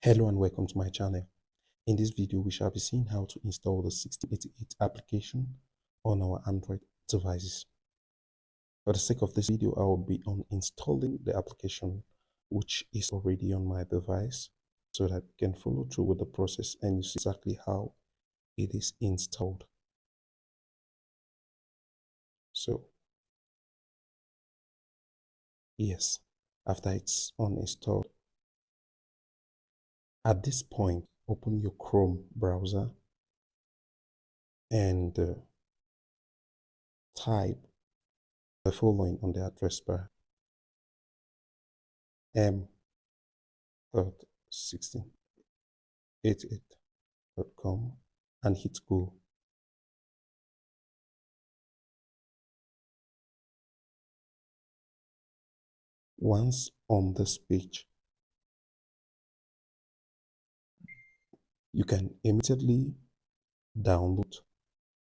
Hello and welcome to my channel. In this video, we shall be seeing how to install the 1688 application on our Android devices. For the sake of this video, I will be uninstalling the application which is already on my device so that you can follow through with the process and you see exactly how it is installed. So, yes, after it's uninstalled, at this point, open your Chrome browser and type the following on the address bar: m.1688.com and hit go. Once on this page, you can immediately download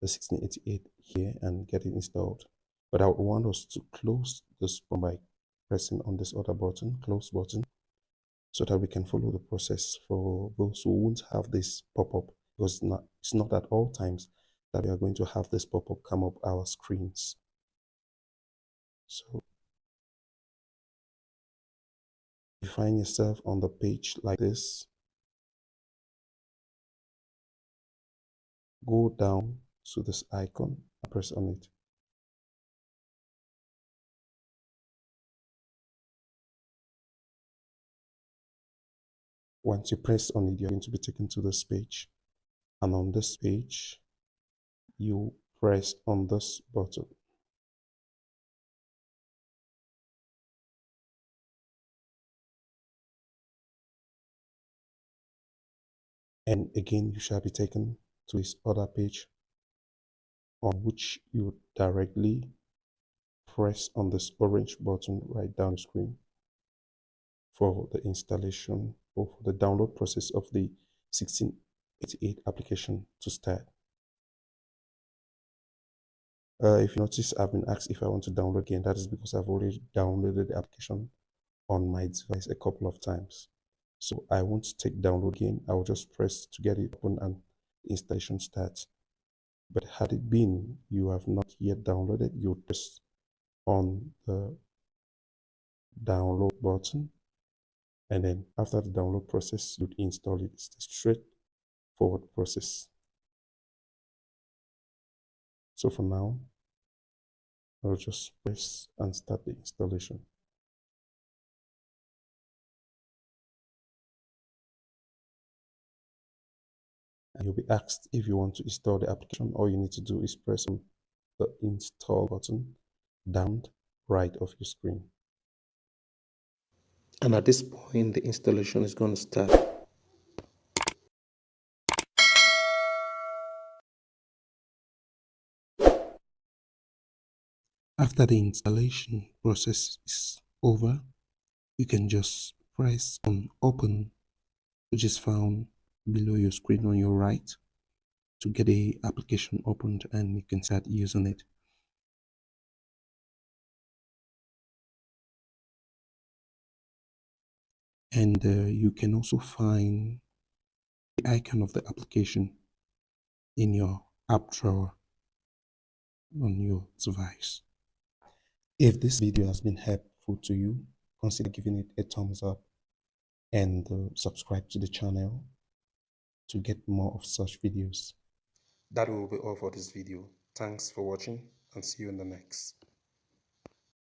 the 1688 here and get it installed. But I would want us to close this by pressing on this other button, close button, so that we can follow the process for those who won't have this pop-up, because it's not at all times that we are going to have this pop-up come up our screens. So you find yourself on the page like this, go down to this icon and press on it. Once you press on it, you're going to be taken to this page, and on this page you press on this button. And again, you shall be taken to this other page on which you directly press on this orange button right down the screen for the installation or for the download process of the 1688 application to start. If you notice, I've been asked if I want to download again. That is because I've already downloaded the application on my device a couple of times. So I won't take download again. I will just press to get it open and the installation starts. But had it been you have not yet downloaded, you would press on the download button, and then after the download process, you'd install it. It's a straightforward process. So for now, I'll just press and start the installation. And you'll be asked if you want to install the application. All you need to do is press on the install button down right of your screen. And at this point, the installation is going to start. After the installation process is over, you can just press on open, which is found below your screen on your right, to get the application opened and you can start using it. And you can also find the icon of the application in your app drawer on your device. If this video has been helpful to you, consider giving it a thumbs up and subscribe to the channel to get more of such videos. That will be all for this video. Thanks for watching and see you in the next.